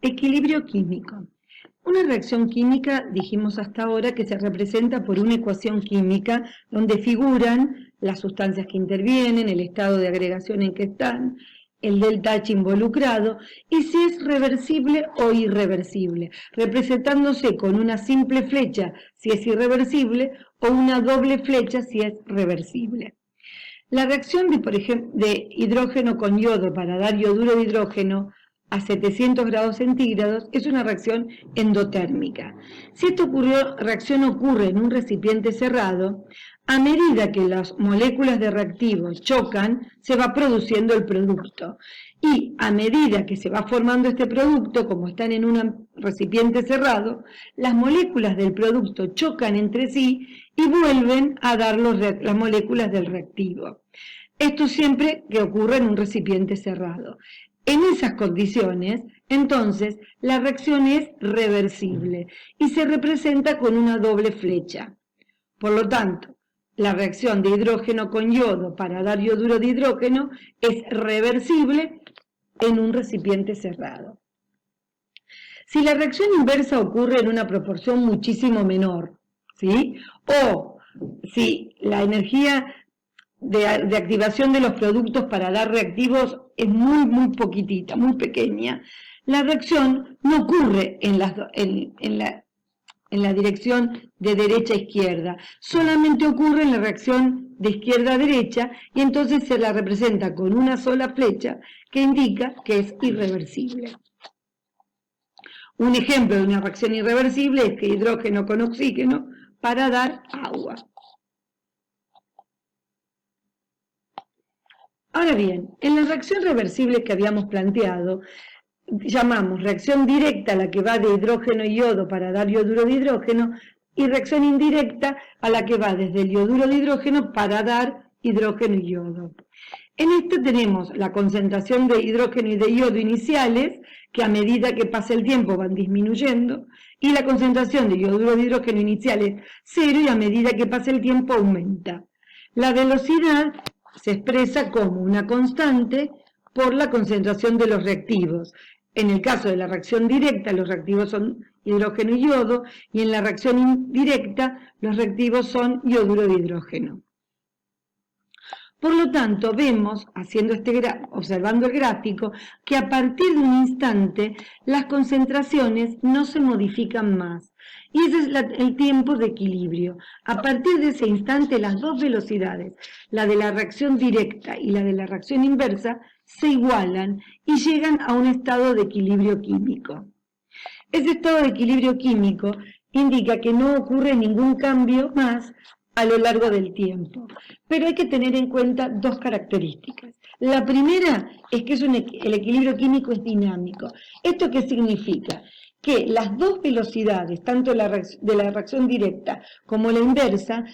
Equilibrio químico. Una reacción química, dijimos hasta ahora, que se representa por una ecuación química donde figuran las sustancias que intervienen, el estado de agregación en que están, el delta H involucrado, y si es reversible o irreversible, representándose con una simple flecha si es irreversible o una doble flecha si es reversible. La reacción por ejemplo, de hidrógeno con yodo para dar yoduro de hidrógeno a 700 grados centígrados es una reacción endotérmica. Si esta reacción ocurre en un recipiente cerrado, a medida que las moléculas de reactivos chocan, se va produciendo el producto. Y a medida que se va formando este producto, como están en un recipiente cerrado, las moléculas del producto chocan entre sí y vuelven a dar las moléculas del reactivo. Esto siempre que ocurre en un recipiente cerrado. En esas condiciones, entonces, la reacción es reversible y se representa con una doble flecha. Por lo tanto, la reacción de hidrógeno con yodo para dar yoduro de hidrógeno es reversible en un recipiente cerrado. Si la reacción inversa ocurre en una proporción muchísimo menor, ¿sí? O si la energía de activación de los productos para dar reactivos es muy poquitita, muy pequeña, la reacción no ocurre en la dirección de derecha a izquierda, solamente ocurre en la reacción de izquierda a derecha y entonces se la representa con una sola flecha que indica que es irreversible. Un ejemplo de una reacción irreversible es que hidrógeno con oxígeno para dar agua. Ahora bien, en la reacción reversible que habíamos planteado, llamamos reacción directa a la que va de hidrógeno y yodo para dar yoduro de hidrógeno y reacción indirecta a la que va desde el yoduro de hidrógeno para dar hidrógeno y yodo. En esto tenemos la concentración de hidrógeno y de yodo iniciales, que a medida que pasa el tiempo van disminuyendo, y la concentración de yoduro de hidrógeno inicial es 0 y a medida que pasa el tiempo aumenta. La velocidad se expresa como una constante por la concentración de los reactivos. En el caso de la reacción directa, los reactivos son hidrógeno y yodo, y en la reacción indirecta, los reactivos son yoduro de hidrógeno. Por lo tanto, vemos, observando el gráfico, que a partir de un instante las concentraciones no se modifican más. Y ese es el tiempo de equilibrio. A partir de ese instante, las dos velocidades, la de la reacción directa y la de la reacción inversa, se igualan y llegan a un estado de equilibrio químico. Ese estado de equilibrio químico indica que no ocurre ningún cambio más a lo largo del tiempo. Pero hay que tener en cuenta dos características. La primera es que el equilibrio químico es dinámico. ¿Esto qué significa? Que las dos velocidades, tanto de la reacción directa como la inversa,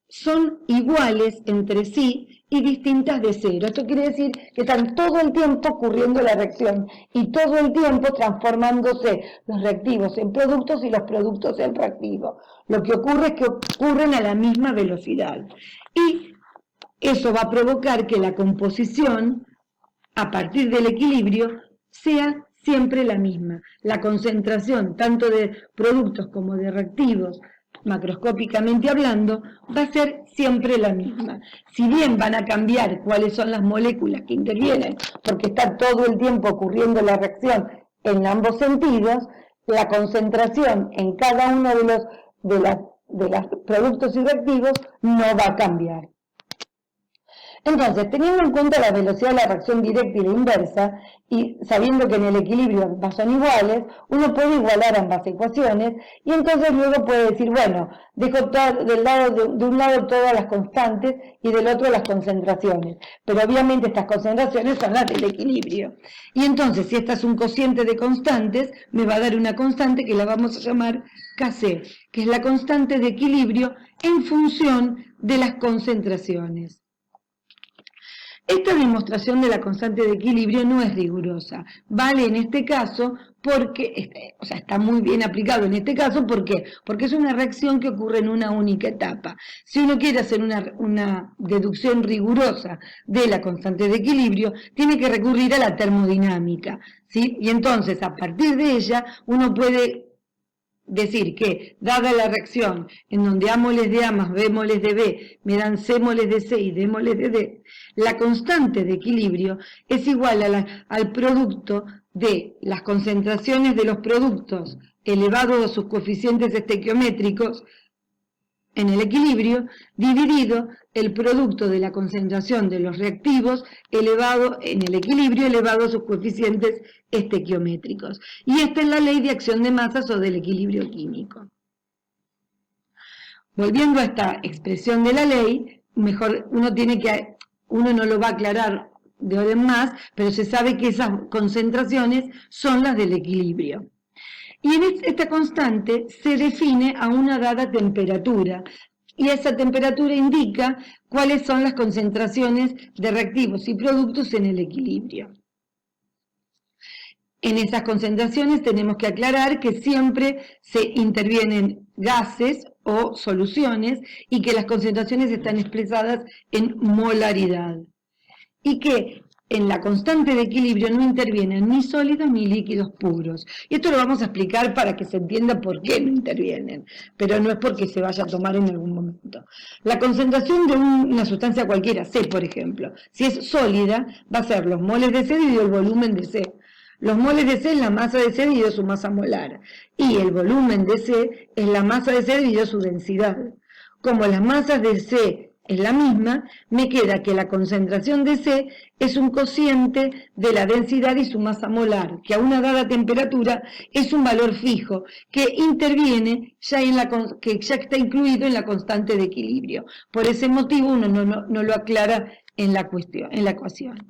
son iguales entre sí y distintas de cero. Esto quiere decir que están todo el tiempo ocurriendo la reacción y todo el tiempo transformándose los reactivos en productos y los productos en reactivos. Lo que ocurre es que ocurren a la misma velocidad. Y eso va a provocar que la composición, a partir del equilibrio, sea siempre la misma. La concentración tanto de productos como de reactivos, macroscópicamente hablando, va a ser siempre la misma. Si bien van a cambiar cuáles son las moléculas que intervienen, porque está todo el tiempo ocurriendo la reacción en ambos sentidos, la concentración en cada uno de los productos y reactivos no va a cambiar. Entonces, teniendo en cuenta la velocidad de la reacción directa y la inversa, y sabiendo que en el equilibrio ambas son iguales, uno puede igualar ambas ecuaciones, y entonces luego puede decir, bueno, dejo de un lado todas las constantes y del otro las concentraciones. Pero obviamente estas concentraciones son las del equilibrio. Y entonces, si esta es un cociente de constantes, me va a dar una constante que la vamos a llamar Kc, que es la constante de equilibrio en función de las concentraciones. Esta demostración de la constante de equilibrio no es rigurosa. Vale en este caso porque, o sea, está muy bien aplicado en este caso, ¿por qué? Porque es una reacción que ocurre en una única etapa. Si uno quiere hacer una deducción rigurosa de la constante de equilibrio, tiene que recurrir a la termodinámica, ¿sí? Y entonces, a partir de ella, uno puede decir que, dada la reacción en donde A moles de A más B moles de B me dan C moles de C y D moles de D, la constante de equilibrio es igual al producto de las concentraciones de los productos elevado a sus coeficientes estequiométricos en el equilibrio, dividido el producto de la concentración de los reactivos elevado en el equilibrio elevado a sus coeficientes estequiométricos. Y esta es la ley de acción de masas o del equilibrio químico. Volviendo a esta expresión de la ley, mejor uno no lo va a aclarar de ahora en más, pero se sabe que esas concentraciones son las del equilibrio. Y en esta constante se define a una dada temperatura, y esa temperatura indica cuáles son las concentraciones de reactivos y productos en el equilibrio. En esas concentraciones tenemos que aclarar que siempre se intervienen gases o soluciones y que las concentraciones están expresadas en molaridad. Y que en la constante de equilibrio no intervienen ni sólidos ni líquidos puros. Y esto lo vamos a explicar para que se entienda por qué no intervienen, pero no es porque se vaya a tomar en algún momento. La concentración de una sustancia cualquiera, C por ejemplo, si es sólida, va a ser los moles de C dividido el volumen de C. Los moles de C es la masa de C dividido su masa molar, y el volumen de C es la masa de C dividido su densidad. Como las masas de C es la misma, me queda que la concentración de C es un cociente de la densidad y su masa molar, que a una dada temperatura es un valor fijo, que interviene que ya está incluido en la constante de equilibrio. Por ese motivo uno no lo aclara en la ecuación.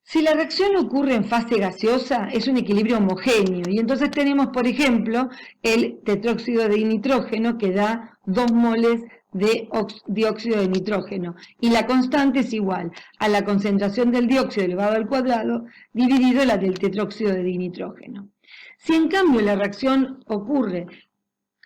Si la reacción ocurre en fase gaseosa, es un equilibrio homogéneo, y entonces tenemos, por ejemplo, el tetróxido de nitrógeno que da 2 moles de dióxido de nitrógeno, y la constante es igual a la concentración del dióxido elevado al cuadrado dividido la del tetróxido de dinitrógeno. Si en cambio la reacción ocurre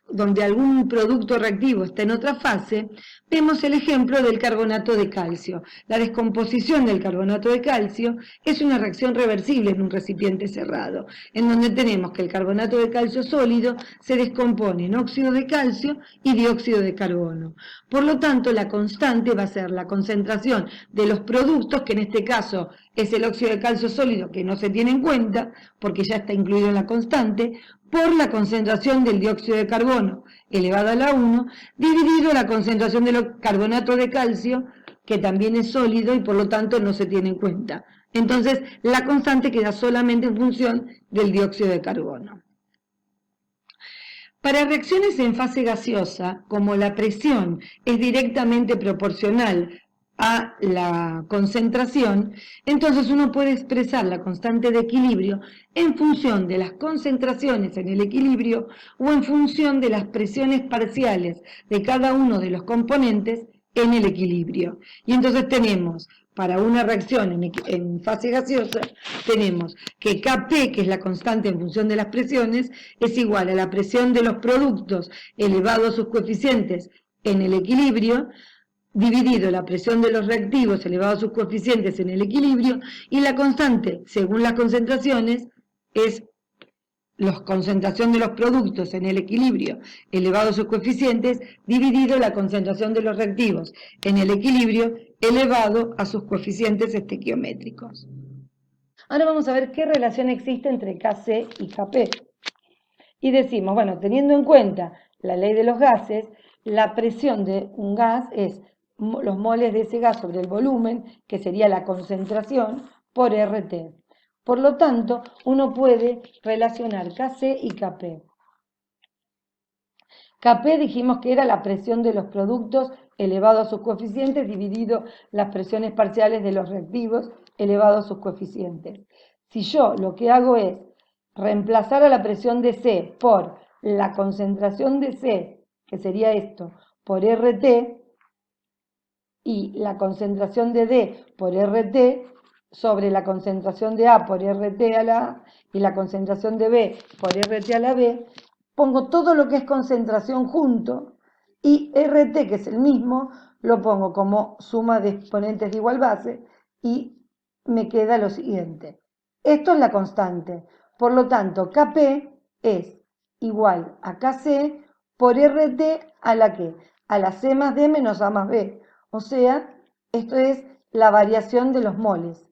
donde algún producto reactivo está en otra fase, vemos el ejemplo del carbonato de calcio. La descomposición del carbonato de calcio es una reacción reversible en un recipiente cerrado, en donde tenemos que el carbonato de calcio sólido se descompone en óxido de calcio y dióxido de carbono. Por lo tanto, la constante va a ser la concentración de los productos, que en este caso es el óxido de calcio sólido, que no se tiene en cuenta porque ya está incluido en la constante, por la concentración del dióxido de carbono elevado a la 1, dividido la concentración del carbonato de calcio, que también es sólido y por lo tanto no se tiene en cuenta. Entonces, la constante queda solamente en función del dióxido de carbono. Para reacciones en fase gaseosa, como la presión es directamente proporcional a la concentración, entonces uno puede expresar la constante de equilibrio en función de las concentraciones en el equilibrio o en función de las presiones parciales de cada uno de los componentes en el equilibrio. Y entonces tenemos, para una reacción en fase gaseosa, tenemos que Kp, que es la constante en función de las presiones, es igual a la presión de los productos elevado a sus coeficientes en el equilibrio, dividido la presión de los reactivos elevado a sus coeficientes en el equilibrio, y la constante, según las concentraciones, es la concentración de los productos en el equilibrio elevado a sus coeficientes, dividido la concentración de los reactivos en el equilibrio elevado a sus coeficientes estequiométricos. Ahora vamos a ver qué relación existe entre Kc y Kp. Y decimos, bueno, teniendo en cuenta la ley de los gases, la presión de un gas es los moles de ese gas sobre el volumen, que sería la concentración, por RT. Por lo tanto, uno puede relacionar Kc y Kp. Kp dijimos que era la presión de los productos elevado a sus coeficientes dividido las presiones parciales de los reactivos elevado a sus coeficientes. Si yo lo que hago es reemplazar a la presión de C por la concentración de C, que sería esto, por RT, y la concentración de D por RT sobre la concentración de A por RT a la A y la concentración de B por RT a la B, pongo todo lo que es concentración junto y RT, que es el mismo, lo pongo como suma de exponentes de igual base y me queda lo siguiente. Esto es la constante. Por lo tanto, Kp es igual a Kc por RT a la que? A la C más D menos A más B. O sea, esto es la variación de los moles.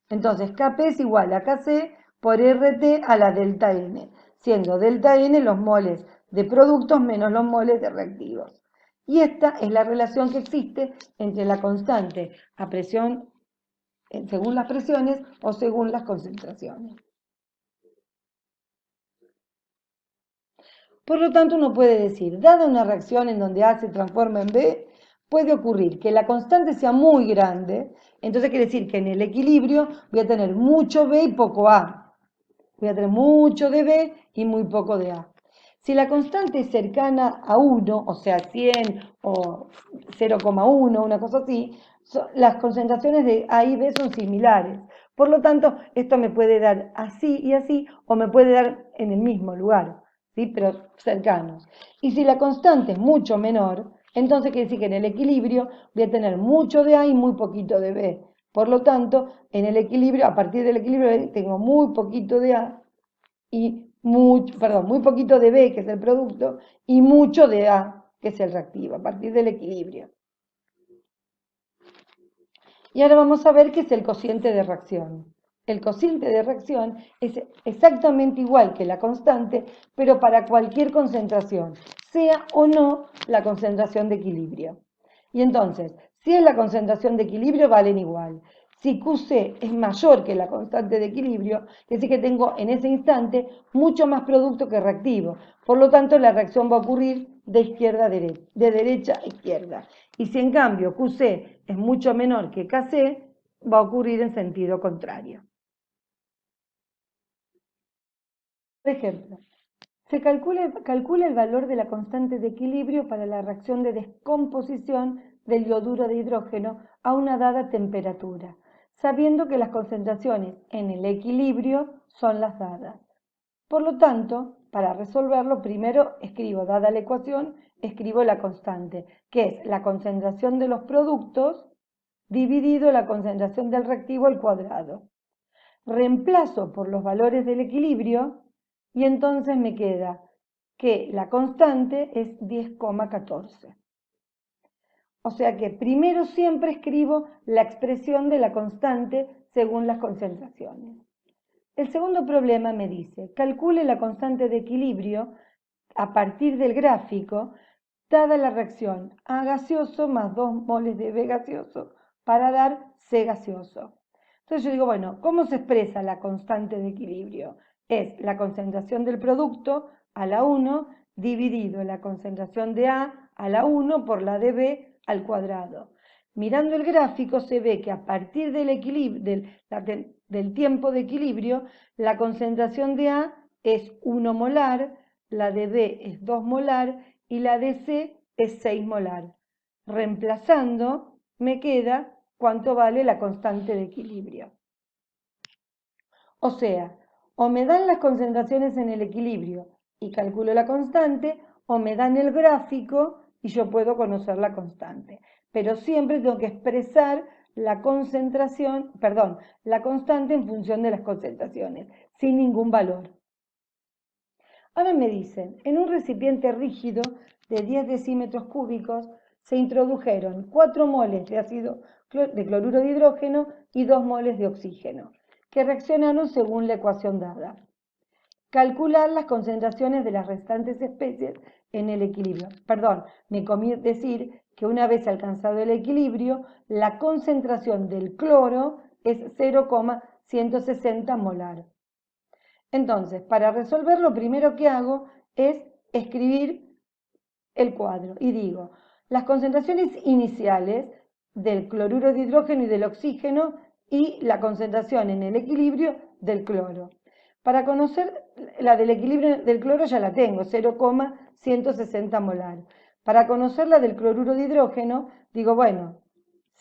Entonces, Kp es igual a Kc por RT a la delta N, siendo delta N los moles de productos menos los moles de reactivos. Y esta es la relación que existe entre la constante a presión según las presiones o según las concentraciones. Por lo tanto, uno puede decir, dada una reacción en donde A se transforma en B, puede ocurrir que la constante sea muy grande, entonces quiere decir que en el equilibrio voy a tener mucho B y poco A. Voy a tener mucho de B y muy poco de A. Si la constante es cercana a 1, o sea, 100 o 0,1, una cosa así, las concentraciones de A y B son similares. Por lo tanto, esto me puede dar así y así, o me puede dar en el mismo lugar, ¿sí? Pero cercanos. Y si la constante es mucho menor, entonces quiere decir que en el equilibrio voy a tener mucho de A y muy poquito de B. Por lo tanto, en el equilibrio, a partir del equilibrio, tengo muy poquito de A y muy poquito de B, que es el producto, y mucho de A, que es el reactivo, a partir del equilibrio. Y ahora vamos a ver qué es el cociente de reacción. El cociente de reacción es exactamente igual que la constante, pero para cualquier concentración, sea o no la concentración de equilibrio. Y entonces, si es la concentración de equilibrio, valen igual. Si QC es mayor que la constante de equilibrio, quiere decir que tengo en ese instante mucho más producto que reactivo. Por lo tanto, la reacción va a ocurrir de izquierda a derecha, de derecha a izquierda. Y si en cambio QC es mucho menor que KC, va a ocurrir en sentido contrario. Por ejemplo, se calcula el valor de la constante de equilibrio para la reacción de descomposición del yoduro de hidrógeno a una dada temperatura, sabiendo que las concentraciones en el equilibrio son las dadas. Por lo tanto, para resolverlo, primero escribo, dada la ecuación, escribo la constante, que es la concentración de los productos dividido la concentración del reactivo al cuadrado. Reemplazo por los valores del equilibrio y entonces me queda que la constante es 10,14. O sea que primero siempre escribo la expresión de la constante según las concentraciones. El segundo problema me dice, calcule la constante de equilibrio a partir del gráfico, dada la reacción A gaseoso más 2 moles de B gaseoso para dar C gaseoso. Entonces yo digo, bueno, ¿cómo se expresa la constante de equilibrio? Es la concentración del producto a la 1 dividido la concentración de A a la 1 por la de B al cuadrado. Mirando el gráfico se ve que a partir del, del tiempo de equilibrio, la concentración de A es 1 molar, la de B es 2 molar y la de C es 6 molar. Reemplazando, me queda cuánto vale la constante de equilibrio. O sea, o me dan las concentraciones en el equilibrio y calculo la constante, o me dan el gráfico y yo puedo conocer la constante. Pero siempre tengo que expresar la concentración, perdón, la constante en función de las concentraciones, sin ningún valor. Ahora me dicen, en un recipiente rígido de 10 decímetros cúbicos se introdujeron 4 moles de ácido de cloruro de hidrógeno y 2 moles de oxígeno, que reaccionaron según la ecuación dada. Calcular las concentraciones de las restantes especies en el equilibrio. Perdón, me comí decir que una vez alcanzado el equilibrio, la concentración del cloro es 0,160 molar. Entonces, para resolver, lo primero que hago es escribir el cuadro y digo, las concentraciones iniciales del cloruro de hidrógeno y del oxígeno y la concentración en el equilibrio del cloro. Para conocer la del equilibrio del cloro ya la tengo, 0,160 molar. Para conocer la del cloruro de hidrógeno, digo, bueno,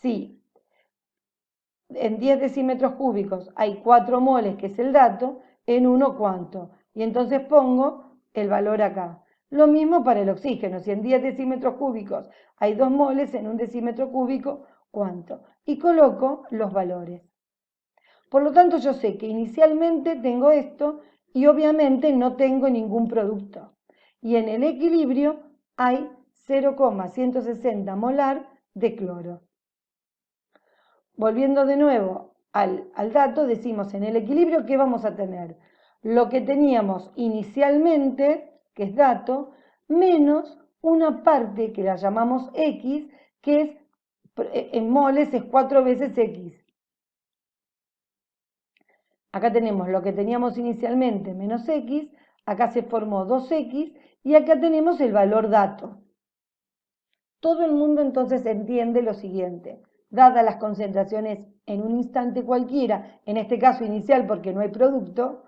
si en 10 decímetros cúbicos hay 4 moles, que es el dato, en 1 cuánto. Y entonces pongo el valor acá. Lo mismo para el oxígeno. Si en 10 decímetros cúbicos hay 2 moles, en 1 decímetro cúbico, ¿cuánto? Y coloco los valores. Por lo tanto, yo sé que inicialmente tengo esto y obviamente no tengo ningún producto. Y en el equilibrio hay 0,160 molar de cloro. Volviendo de nuevo al dato, decimos en el equilibrio ¿qué vamos a tener? Lo que teníamos inicialmente, que es dato, menos una parte que la llamamos X, que es en moles es 4 veces X. Acá tenemos lo que teníamos inicialmente menos X, acá se formó 2X y acá tenemos el valor dato. Todo el mundo entonces entiende lo siguiente. Dadas las concentraciones en un instante cualquiera, en este caso inicial porque no hay producto,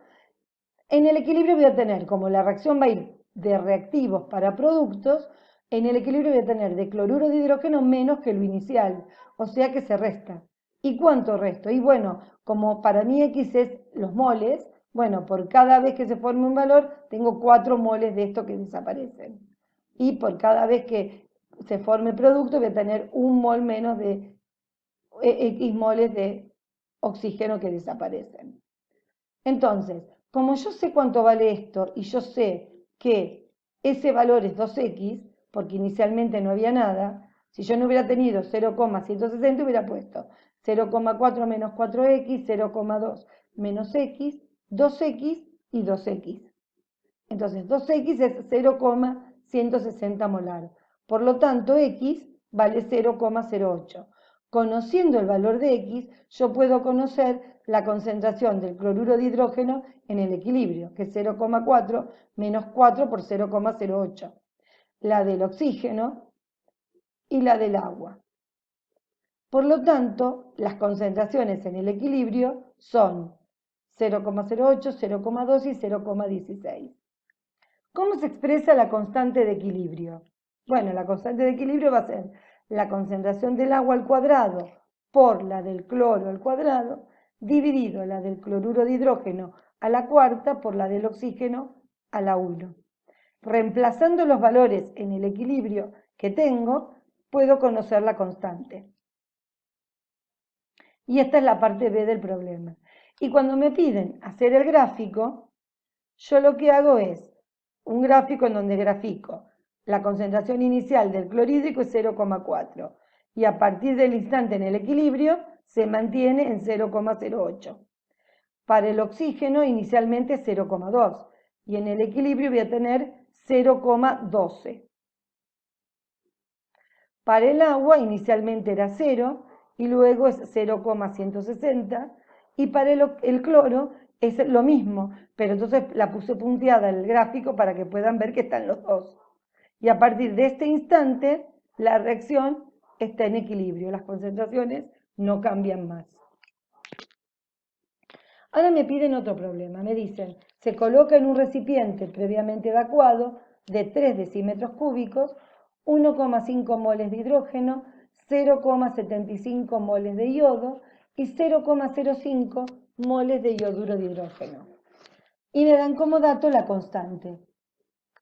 en el equilibrio voy a tener, como la reacción va a ir de reactivos para productos, en el equilibrio voy a tener de cloruro de hidrógeno menos que lo inicial, o sea que se resta. ¿Y cuánto resto? Y bueno, como para mí X es los moles, bueno, por cada vez que se forme un valor, tengo 4 moles de esto que desaparecen. Y por cada vez que se forme producto, voy a tener 1 mol menos de X moles de oxígeno que desaparecen. Entonces, como yo sé cuánto vale esto y yo sé que ese valor es 2X, porque inicialmente no había nada, si yo no hubiera tenido 0,160 hubiera puesto 0,4 menos 4X, 0,2 menos X, 2X y 2X. Entonces, 2X es 0,160 molar. Por lo tanto, X vale 0,08. Conociendo el valor de X, yo puedo conocer la concentración del cloruro de hidrógeno en el equilibrio, que es 0,4 menos 4 por 0,08. La del oxígeno y la del agua. Por lo tanto, las concentraciones en el equilibrio son 0,08, 0,2 y 0,16. ¿Cómo se expresa la constante de equilibrio? Bueno, la constante de equilibrio va a ser la concentración del agua al cuadrado por la del cloro al cuadrado, dividido la del cloruro de hidrógeno a la cuarta por la del oxígeno a la 1. Reemplazando los valores en el equilibrio que tengo, puedo conocer la constante. Y esta es la parte B del problema. Y cuando me piden hacer el gráfico, yo lo que hago es un gráfico en donde grafico la concentración inicial del clorhídrico es 0,4 y a partir del instante en el equilibrio se mantiene en 0,08. Para el oxígeno inicialmente 0,2 y en el equilibrio voy a tener 0,12. Para el agua inicialmente era 0 y luego es 0,160 y para el cloro es lo mismo, pero entonces la puse punteada en el gráfico para que puedan ver que están los dos. Y a partir de este instante, la reacción está en equilibrio, las concentraciones no cambian más. Ahora me piden otro problema, me dicen, se coloca en un recipiente previamente evacuado de 3 decímetros cúbicos 1,5 moles de hidrógeno, 0,75 moles de yodo y 0,05 moles de yoduro de hidrógeno. Y me dan como dato la constante.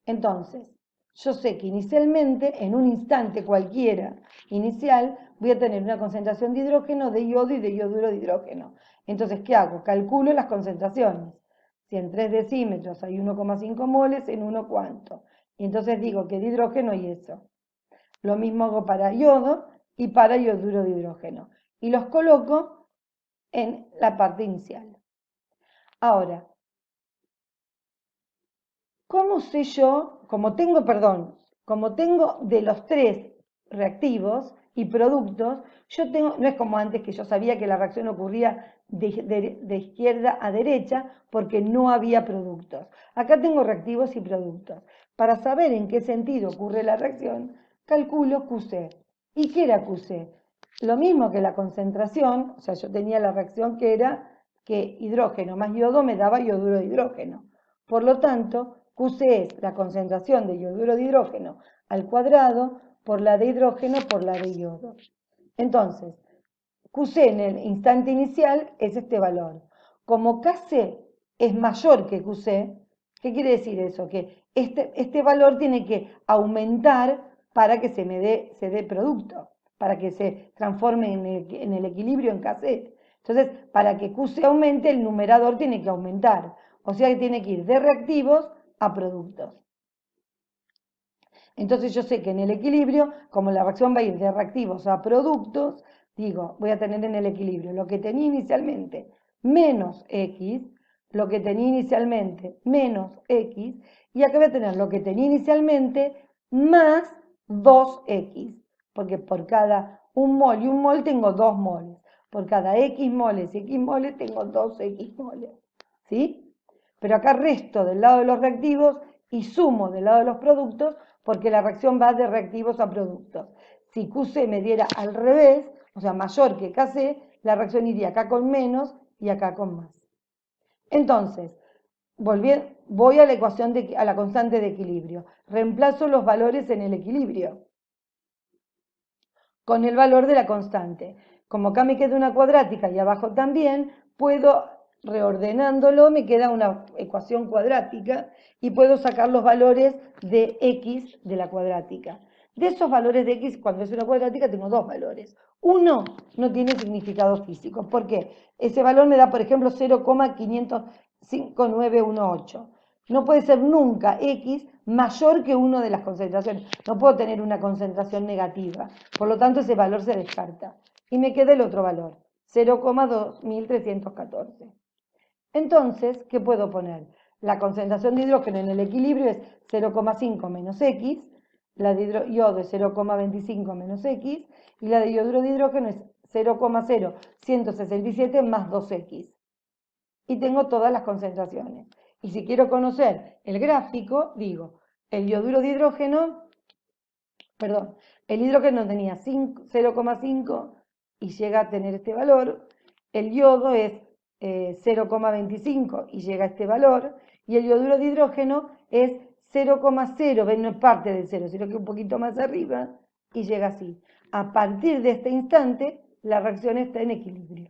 Entonces, yo sé que inicialmente, en un instante cualquiera inicial, voy a tener una concentración de hidrógeno, de yodo y de yoduro de hidrógeno. Entonces, ¿qué hago? Calculo las concentraciones. Si en 3 decímetros hay 1,5 moles, en 1 cuánto. Y entonces digo que de hidrógeno hay eso. Lo mismo hago para yodo y para yoduro de hidrógeno. Y los coloco en la parte inicial. Ahora, ¿cómo sé yo, como tengo de los 3 reactivos y productos, yo tengo, no es como antes que yo sabía que la reacción ocurría de izquierda a derecha porque no había productos. Acá tengo reactivos y productos. Para saber en qué sentido ocurre la reacción, calculo QC. ¿Y qué era QC? Lo mismo que la concentración, o sea, yo tenía la reacción que era que hidrógeno más yodo me daba yoduro de hidrógeno. Por lo tanto, QC es la concentración de yoduro de hidrógeno al cuadrado por la de hidrógeno por la de yodo. Entonces, QC en el instante inicial es este valor. Como KC es mayor que QC, ¿qué quiere decir eso? Que este valor tiene que aumentar para que se dé producto, para que se transforme en el equilibrio en KC. Entonces, para que QC aumente, el numerador tiene que aumentar. O sea que tiene que ir de reactivos a productos. Entonces yo sé que en el equilibrio, como la reacción va a ir de reactivos a productos, digo, voy a tener en el equilibrio lo que tenía inicialmente menos X, lo que tenía inicialmente menos X, y acá voy a tener lo que tenía inicialmente más 2X, porque por cada un mol y un mol tengo 2 moles. Por cada X moles y X moles tengo 2X moles. ¿Sí? Pero acá resto del lado de los reactivos y sumo del lado de los productos porque la reacción va de reactivos a productos. Si QC me diera al revés, o sea, mayor que KC, la reacción iría acá con menos y acá con más. Entonces, voy a la ecuación a la constante de equilibrio. Reemplazo los valores en el equilibrio con el valor de la constante. Como acá me queda una cuadrática y abajo también, puedo, reordenándolo, me queda una ecuación cuadrática y puedo sacar los valores de x de la cuadrática. De esos valores de x, cuando es una cuadrática, tengo dos valores. Uno no tiene significado físico. ¿Por qué? Ese valor me da, por ejemplo, 0,55918. No puede ser nunca X mayor que 1 de las concentraciones. No puedo tener una concentración negativa. Por lo tanto, ese valor se descarta. Y me queda el otro valor, 0,2314. Entonces, ¿qué puedo poner? La concentración de hidrógeno en el equilibrio es 0,5 menos X, la de yodo es 0,25 menos X, y la de yoduro de hidrógeno es 0,0167 más 2X. Y tengo todas las concentraciones. Y si quiero conocer el gráfico, digo, el yoduro de hidrógeno, perdón, el hidrógeno tenía 0,5 y llega a tener este valor, el yodo es 0,25 y llega a este valor, y el yoduro de hidrógeno es 0,0, no es parte del 0, sino que un poquito más arriba, y llega así. A partir de este instante, la reacción está en equilibrio.